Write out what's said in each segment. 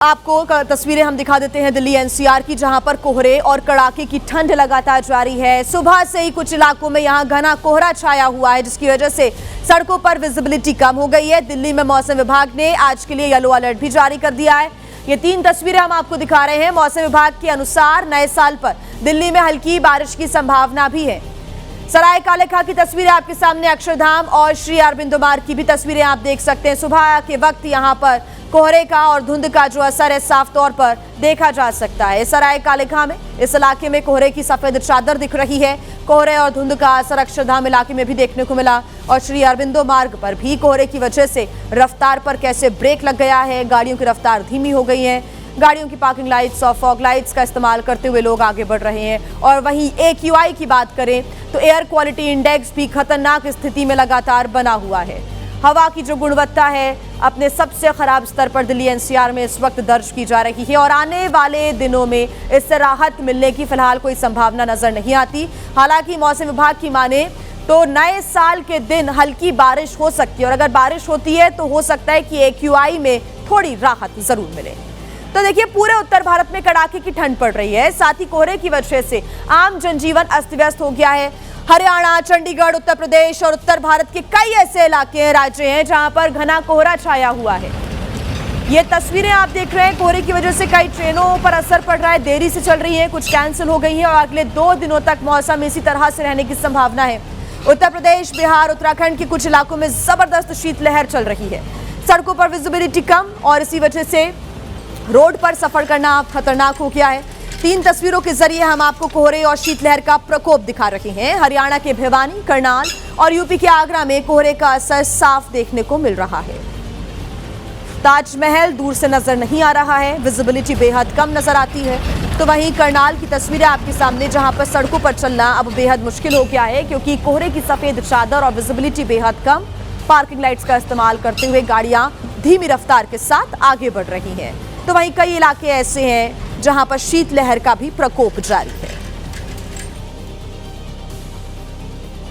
आपको तस्वीरें हम दिखा देते हैं दिल्ली एनसीआर की, जहां पर कोहरे और कड़ाके की ठंड लगातार जारी है। सुबह से ही कुछ इलाकों में यहां घना कोहरा छाया हुआ है, जिसकी वजह से सड़कों पर विजिबिलिटी कम हो गई है। दिल्ली में मौसम विभाग ने आज के लिए येलो अलर्ट भी जारी कर दिया है। ये 3 तस्वीरें हम आपको दिखा रहे हैं। मौसम विभाग के अनुसार नए साल पर दिल्ली में हल्की बारिश की संभावना भी है। सराय काले खां की तस्वीरें आपके सामने, अक्षरधाम और श्री अरबिंदो मार्ग की भी तस्वीरें आप देख सकते हैं। सुबह के वक्त यहां पर कोहरे का और धुंध का जो असर है साफ तौर पर देखा जा सकता है। सराय काले खां में इस इलाके में कोहरे की सफेद चादर दिख रही है। कोहरे और धुंध का असर अक्षरधाम इलाके में भी देखने को मिला और श्री अरबिंदो मार्ग पर भी कोहरे की वजह से रफ्तार पर कैसे ब्रेक लग गया है। गाड़ियों की रफ्तार धीमी हो गई है। गाड़ियों की पार्किंग लाइट्स और फॉग लाइट्स का इस्तेमाल करते हुए लोग आगे बढ़ रहे हैं। और वहीं AQI की बात करें तो एयर क्वालिटी इंडेक्स भी खतरनाक स्थिति में लगातार बना हुआ है। हवा की जो गुणवत्ता है अपने सबसे खराब स्तर पर दिल्ली एनसीआर में इस वक्त दर्ज की जा रही है और आने वाले दिनों में इससे राहत मिलने की फिलहाल कोई संभावना नजर नहीं आती। हालांकि मौसम विभाग की माने तो नए साल के दिन हल्की बारिश हो सकती है और अगर बारिश होती है तो हो सकता है कि AQI में थोड़ी राहत जरूर मिले। तो देखिए, पूरे उत्तर भारत में कड़ाके की ठंड पड़ रही है। साथ ही कोहरे की वजह से आम जनजीवन अस्त व्यस्त हो गया है। हरियाणा, चंडीगढ़, उत्तर प्रदेश और उत्तर भारत के कई ऐसे इलाके राज्य हैं जहां पर घना कोहरा छाया हुआ है। ये तस्वीरें आप देख रहे हैं। कोहरे की वजह से कई ट्रेनों पर असर पड़ रहा है, देरी से चल रही है, कुछ कैंसिल हो गई है और अगले 2 दिनों तक मौसम इसी तरह से रहने की संभावना है। उत्तर प्रदेश, बिहार, उत्तराखंड के कुछ इलाकों में जबरदस्त शीतलहर चल रही है। सड़कों पर विजिबिलिटी कम और इसी वजह से रोड पर सफर करना खतरनाक हो गया है। 3 तस्वीरों के जरिए हम आपको कोहरे और शीतलहर का प्रकोप दिखा रहे हैं। हरियाणा के भिवानी, करनाल और यूपी के आगरा में कोहरे का असर साफ देखने को मिल रहा है। ताजमहल दूर से नजर नहीं आ रहा है, विजिबिलिटी बेहद कम नजर आती है। तो वहीं करनाल की तस्वीरें आपके सामने, जहां पर सड़कों पर चलना अब बेहद मुश्किल हो गया है क्योंकि कोहरे की सफेद चादर और विजिबिलिटी बेहद कम। पार्किंग लाइट्स का इस्तेमाल करते हुए गाड़ियां धीमी रफ्तार के साथ आगे बढ़ रही हैं। तो वहीं कई इलाके ऐसे हैं जहां पर शीतलहर का भी प्रकोप जारी है।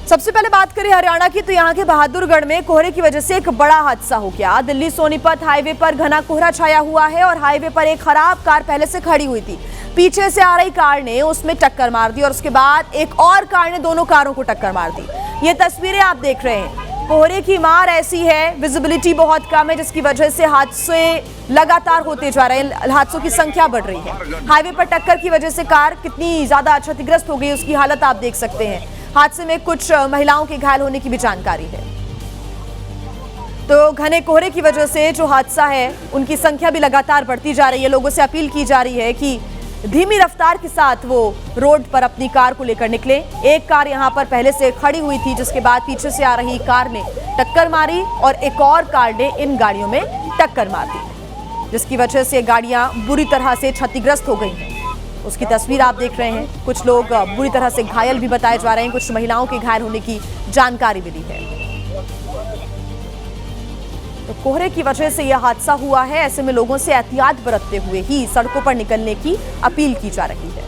सबसे पहले बात करें हरियाणा की, तो यहां के बहादुरगढ़ में कोहरे की वजह से एक बड़ा हादसा हो गया। दिल्ली सोनीपत हाईवे पर घना कोहरा छाया हुआ है और हाईवे पर एक खराब कार पहले से खड़ी हुई थी। पीछे से आ रही कार ने उसमें टक्कर मार दी और उसके बाद एक और कार ने दोनों कारों को टक्कर मार दी। ये तस्वीरें आप देख रहे हैं। कोहरे की मार ऐसी है, विजिबिलिटी बहुत कम है, जिसकी वजह से हादसे लगातार होते जा रहे हैं, हादसों की संख्या बढ़ रही है। हाईवे पर टक्कर की वजह से कार कितनी ज्यादा क्षतिग्रस्त हो गई उसकी हालत आप देख सकते हैं। हादसे में कुछ महिलाओं के घायल होने की भी जानकारी है। तो घने कोहरे की वजह से जो हादसा है उनकी संख्या भी लगातार बढ़ती जा रही है। लोगों से अपील की जा रही है कि धीमी रफ्तार के साथ वो रोड पर अपनी कार को लेकर निकले। एक कार यहां पर पहले से खड़ी हुई थी, जिसके बाद पीछे से आ रही कार ने टक्कर मारी और एक और कार ने इन गाड़ियों में टक्कर मार दी, जिसकी वजह से गाड़ियां बुरी तरह से क्षतिग्रस्त हो गई हैं। उसकी तस्वीर आप देख रहे हैं। कुछ लोग बुरी तरह से घायल भी बताए जा रहे हैं, कुछ महिलाओं के घायल होने की जानकारी मिली है। तो कोहरे की वजह से यह हादसा हुआ है। ऐसे में लोगों से एहतियात बरतते हुए ही सड़कों पर निकलने की अपील की जा रही है।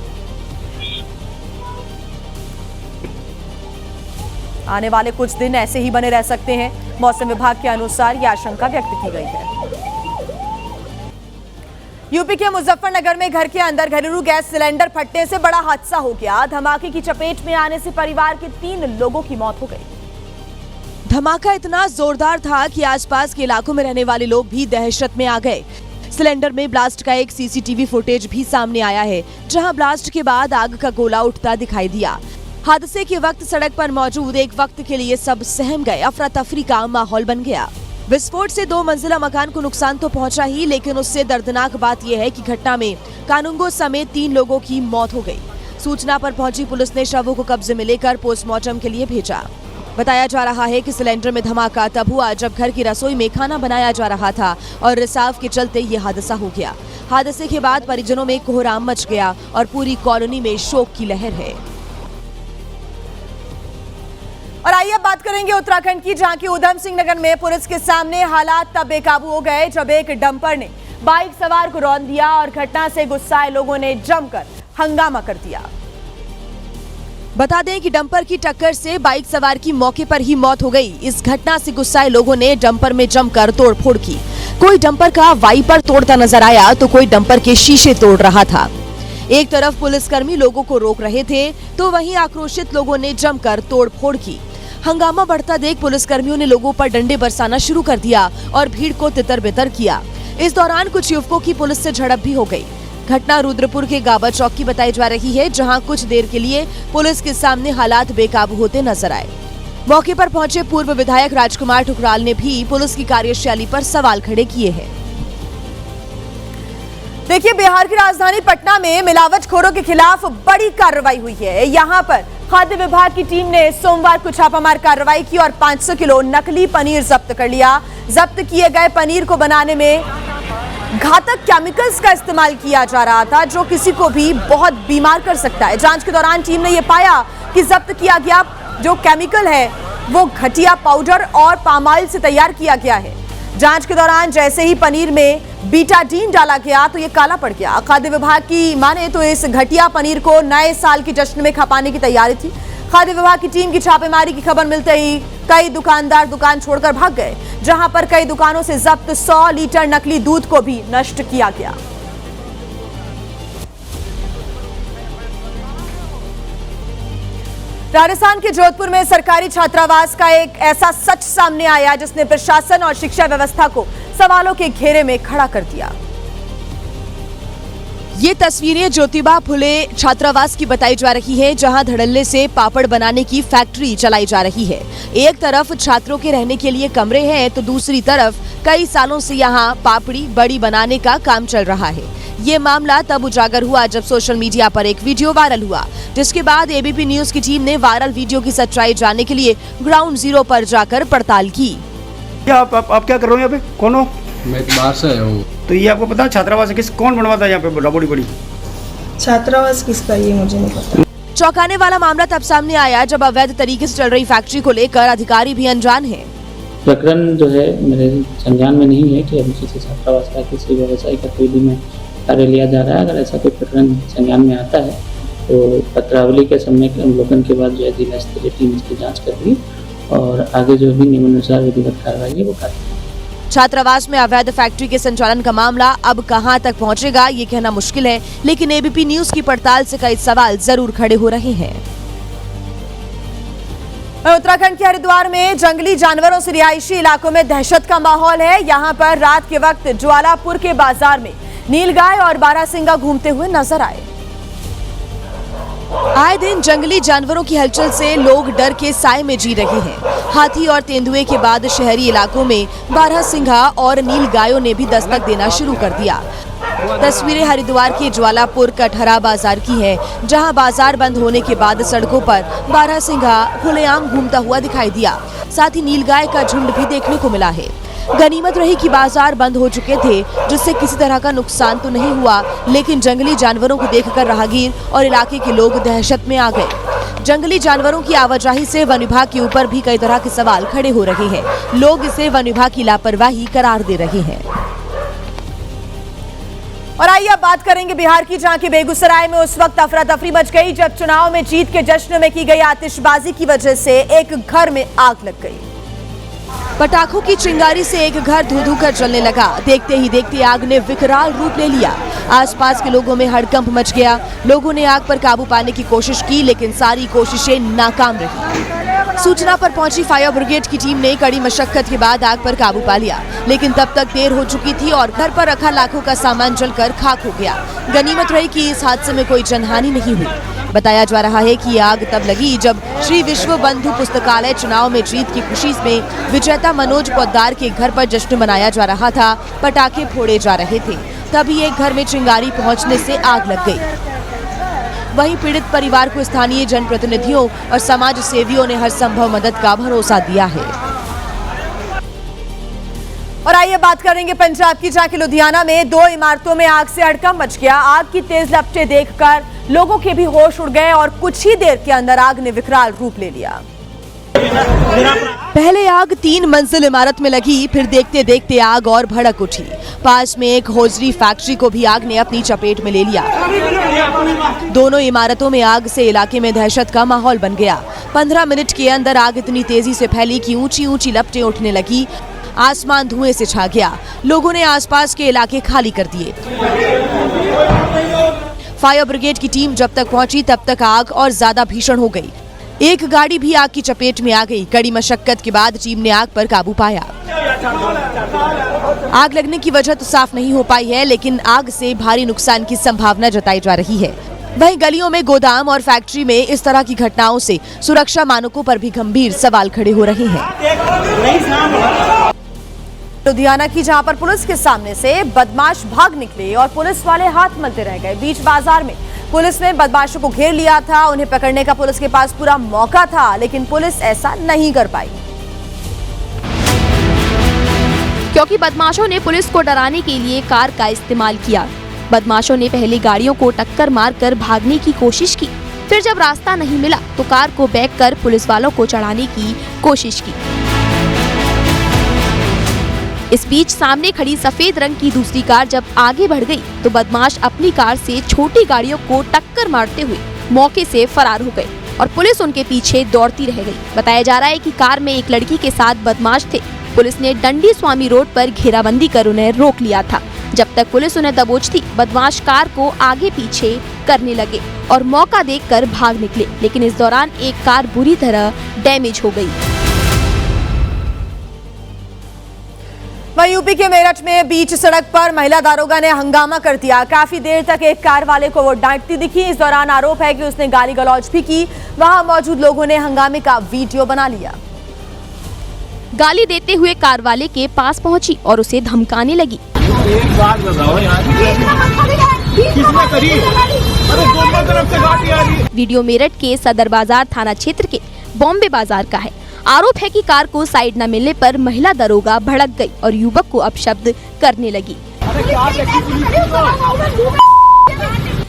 आने वाले कुछ दिन ऐसे ही बने रह सकते हैं, मौसम विभाग के अनुसार यह आशंका व्यक्त की गई है। यूपी के मुजफ्फरनगर में घर के अंदर घरेलू गैस सिलेंडर फटने से बड़ा हादसा हो गया। धमाके की चपेट में आने से परिवार के 3 लोगों की मौत हो गई। धमाका इतना जोरदार था कि आसपास के इलाकों में रहने वाले लोग भी दहशत में आ गए। सिलेंडर में ब्लास्ट का एक CCTV फुटेज भी सामने आया है, जहां ब्लास्ट के बाद आग का गोला उठता दिखाई दिया। हादसे के वक्त सड़क पर मौजूद एक वक्त के लिए सब सहम गए। अफरा तफरी का माहौल बन गया। विस्फोट से 2 मंजिला मकान को नुकसान तो पहुंचा ही, लेकिन उससे दर्दनाक बात यह है कि घटना में कानूंगो समेत 3 लोगों की मौत हो गई। सूचना पर पहुंची पुलिस ने शवों को कब्जे में लेकर पोस्टमार्टम के लिए भेजा। बताया जा रहा है कि सिलेंडर में धमाका तब हुआ जब घर की रसोई में खाना बनाया जा रहा था और रिसाव के चलते ये हादसा हो गया। हादसे के बाद परिजनों में कोहराम मच गया और पूरी कॉलोनी में शोक की लहर है। और आइए अब बात करेंगे उत्तराखंड की, जहां की उधम सिंह नगर में पुलिस के सामने हालात तब बेकाबू हो गए जब एक डंपर ने बाइक सवार को रौंद दिया और घटना से गुस्साए लोगों ने जमकर हंगामा कर दिया। बता दें कि डंपर की टक्कर से बाइक सवार की मौके पर ही मौत हो गई। इस घटना से गुस्साए लोगों ने डंपर में जमकर तोड़फोड़ की। कोई डंपर का वाइपर तोड़ता नजर आया तो कोई डंपर के शीशे तोड़ रहा था। एक तरफ पुलिसकर्मी लोगों को रोक रहे थे तो वहीं आक्रोशित लोगों ने जमकर तोड़फोड़ की। हंगामा बढ़ता देख पुलिसकर्मियों ने लोगों पर डंडे बरसाना शुरू कर दिया और भीड़ को तितर-बितर किया। इस दौरान कुछ युवकों की पुलिस से झड़प भी हो गई। घटना रुद्रपुर के गाबा चौक की बताई जा रही है, जहां कुछ देर के लिए पुलिस के सामने हालात बेकाबू होते नजर आए। मौके पर पहुंचे पूर्व विधायक राजकुमार ठुकराल ने भी पुलिस की कार्यशैली पर सवाल खड़े किए हैं। देखिए, बिहार की राजधानी पटना में मिलावटखोरों के खिलाफ बड़ी कार्रवाई हुई है। यहाँ पर खाद्य विभाग की टीम ने सोमवार को छापामार कार्रवाई की और 500 किलो नकली पनीर जब्त कर लिया। जब्त किए गए पनीर को बनाने में घातक केमिकल्स का इस्तेमाल किया जा रहा था, जो किसी को भी बहुत बीमार कर सकता है। जांच के दौरान टीम ने यह पाया कि जब्त किया गया जो केमिकल है वो घटिया पाउडर और पाम ऑयल से तैयार किया गया है। जांच के दौरान जैसे ही पनीर में बीटाडीन डाला गया तो ये काला पड़ गया। खाद्य विभाग की माने तो इस घटिया पनीर को नए साल की जश्न में खपाने की तैयारी थी। खाद्य विभाग की टीम की छापेमारी की खबर मिलते ही कई दुकानदार दुकान छोड़कर भाग गए, जहां पर कई दुकानों से जब्त 100 लीटर नकली दूध को भी नष्ट किया गया। राजस्थान के जोधपुर में सरकारी छात्रावास का एक ऐसा सच सामने आया जिसने प्रशासन और शिक्षा व्यवस्था को सवालों के घेरे में खड़ा कर दिया। ये तस्वीरें ज्योतिबा फुले छात्रावास की बताई जा रही है, जहां धड़ल्ले से पापड़ बनाने की फैक्ट्री चलाई जा रही है। एक तरफ छात्रों के रहने के लिए कमरे हैं तो दूसरी तरफ कई सालों से यहां पापड़ी बड़ी बनाने का काम चल रहा है। ये मामला तब उजागर हुआ जब सोशल मीडिया पर एक वीडियो वायरल हुआ, जिसके बाद एबीपी न्यूज की टीम ने वायरल वीडियो की सच्चाई जानने के लिए ग्राउंड जीरो पर जाकर पड़ताल की। क्या आप क्या कर रहे हो यहाँ पे? कौन हो? मैं तो बाहर से आया हूँ। तो ये आपको पता है छात्रावास कौन बनवाता है यहाँ पे बड़ी? छात्रावास किसका, ये मुझे नहीं पता। चौंकाने वाला मामला तब सामने आया जब अवैध तरीके से चल रही फैक्ट्री को लेकर अधिकारी भी अनजान हैं। प्रकरण जो है मेरे संज्ञान में नहीं है कि अभी किसी छात्रावास का किसी व्यवसाय का कोई भी में कार्य लिया जा रहा है। अगर ऐसा कोई प्रकरण संज्ञान में आता है तो पत्रावली के सम्यक अवलोकन के बाद जो है जिला स्तरीय टीम इसकी जाँच करेगी और आगे जो भी नियमानुसार विधिवत कार्रवाई है वो करेगी। छात्रावास में अवैध फैक्ट्री के संचालन का मामला अब कहां तक पहुंचेगा ये कहना मुश्किल है, लेकिन एबीपी न्यूज की पड़ताल से कई सवाल जरूर खड़े हो रहे हैं। उत्तराखंड के हरिद्वार में जंगली जानवरों से रिहायशी इलाकों में दहशत का माहौल है। यहां पर रात के वक्त ज्वालापुर के बाजार में नीलगाय और बारहसिंगा घूमते हुए नजर आए। आए दिन जंगली जानवरों की हलचल से लोग डर के साए में जी रहे हैं। हाथी और तेंदुए के बाद शहरी इलाकों में बारहसिंगा और नीलगायों ने भी दस्तक देना शुरू कर दिया। तस्वीरें हरिद्वार के ज्वालापुर कटहरा बाजार की है, जहां बाजार बंद होने के बाद सड़कों पर बारहसिंगा खुलेआम घूमता हुआ दिखाई दिया। साथ ही नीलगाय का झुंड भी देखने को मिला है। गनीमत रही कि बाजार बंद हो चुके थे, जिससे किसी तरह का नुकसान तो नहीं हुआ, लेकिन जंगली जानवरों को देखकर राहगीर और इलाके के लोग दहशत में आ गए। जंगली जानवरों की आवाजाही से वन विभाग के ऊपर भी कई तरह के सवाल खड़े हो रहे हैं। लोग इसे वन विभाग की लापरवाही करार दे रहे हैं। और आइए अब बात करेंगे बिहार की, जहां के बेगूसराय में उस वक्त अफरा तफरी मच गई जब चुनाव में जीत के जश्न में की गई आतिशबाजी की वजह से एक घर में आग लग गई। पटाखों की चिंगारी से एक घर धू-धू कर जलने लगा। देखते ही देखते आग ने विकराल रूप ले लिया। आसपास के लोगों में हड़कंप मच गया। लोगों ने आग पर काबू पाने की कोशिश की, लेकिन सारी कोशिशें नाकाम रही। सूचना पर पहुंची फायर ब्रिगेड की टीम ने कड़ी मशक्कत के बाद आग पर काबू पा लिया, लेकिन तब तक देर हो चुकी थी और घर पर रखा लाखों का सामान जलकर खाक हो गया। गनीमत रही कि इस हादसे में कोई जनहानि नहीं हुई। बताया जा रहा है कि आग तब लगी जब श्री विश्व बंधु पुस्तकालय चुनाव में जीत की खुशी में विजेता मनोज पोद्दार के घर पर जश्न मनाया जा रहा था। पटाखे फोड़े जा रहे थे, तभी एक घर में चिंगारी पहुंचने से आग लग गई। वहीं पीड़ित परिवार को स्थानीय जनप्रतिनिधियों और समाज सेवियों ने हर संभव मदद का भरोसा दिया है। और आइए बात करेंगे पंजाब की, जहां के लुधियाना में 2 इमारतों में आग से हड़कंप मच गया। आग की तेज लपटें देखकर लोगों के भी होश उड़ गए और कुछ ही देर के अंदर आग ने विकराल रूप ले लिया। पहले आग 3 मंजिल इमारत में लगी, फिर देखते देखते आग और भड़क उठी। पास में एक होजरी फैक्ट्री को भी आग ने अपनी चपेट में ले लिया। दोनों इमारतों में आग से इलाके में दहशत का माहौल बन गया। 15 मिनट के अंदर आग इतनी तेजी से फैली कि ऊंची ऊंची लपटें उठने लगी। आसमान धुएं से छा गया। लोगों ने आसपास के इलाके खाली कर दिए। फायर ब्रिगेड की टीम जब तक पहुंची तब तक आग और ज्यादा भीषण हो गई। एक गाड़ी भी आग की चपेट में आ गई। कड़ी मशक्कत के बाद टीम ने आग पर काबू पाया। आग लगने की वजह तो साफ नहीं हो पाई है, लेकिन आग से भारी नुकसान की संभावना जताई जा रही है। वहीं गलियों में, गोदाम और फैक्ट्री में इस तरह की घटनाओं से सुरक्षा मानकों पर भी गंभीर सवाल खड़े हो रहे हैं। लुधियाना की, जहां पर पुलिस के सामने से बदमाश भाग निकले और पुलिस वाले हाथ मलते रह गए। बीच बाजार में पुलिस ने बदमाशों को घेर लिया था। उन्हें पकड़ने का पुलिस के पास पूरा मौका था, लेकिन पुलिस ऐसा नहीं कर पाई क्योंकि बदमाशों ने पुलिस को डराने के लिए कार का इस्तेमाल किया। बदमाशों ने पहले गाड़ियों को टक्कर मारकर भागने की कोशिश की, फिर जब रास्ता नहीं मिला तो कार को बैक कर पुलिस वालों को चढ़ाने की कोशिश की। इस बीच सामने खड़ी सफेद रंग की दूसरी कार जब आगे बढ़ गई तो बदमाश अपनी कार से छोटी गाड़ियों को टक्कर मारते हुए मौके से फरार हो गए और पुलिस उनके पीछे दौड़ती रह गई। बताया जा रहा है कि कार में एक लड़की के साथ बदमाश थे। पुलिस ने डंडी स्वामी रोड पर घेराबंदी कर उन्हें रोक लिया था। जब तक पुलिस उन्हें दबोचती, बदमाश कार को आगे पीछे करने लगे और मौका देखकर भाग निकले, लेकिन इस दौरान एक कार बुरी तरह डैमेज हो गई। वहीं यूपी के मेरठ में बीच सड़क पर महिला दारोगा ने हंगामा कर दिया। काफी देर तक एक कार वाले को वो डांटती दिखी। इस दौरान आरोप है कि उसने गाली गलौज भी की। वहां मौजूद लोगों ने हंगामे का वीडियो बना लिया। गाली देते हुए कार वाले के पास पहुंची और उसे धमकाने लगी। एक बात बताओ यार, किसने करी? अरे दोनों तरफ से गाड़ी आ रही है। वीडियो मेरठ के सदर बाजार थाना क्षेत्र के बॉम्बे बाजार का है। आरोप है कि कार को साइड न मिलने पर महिला दरोगा भड़क गई और युवक को अपशब्द करने लगी।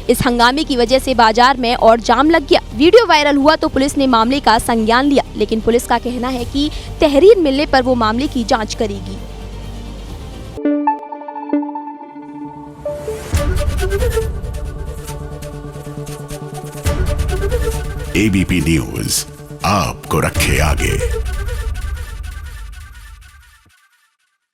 इस हंगामे की वजह से बाजार में और जाम लग गया। वीडियो वायरल हुआ तो पुलिस ने मामले का संज्ञान लिया, लेकिन पुलिस का कहना है कि तहरीर मिलने पर वो मामले की जांच करेगी। एबीपी न्यूज आपको रखे आगे।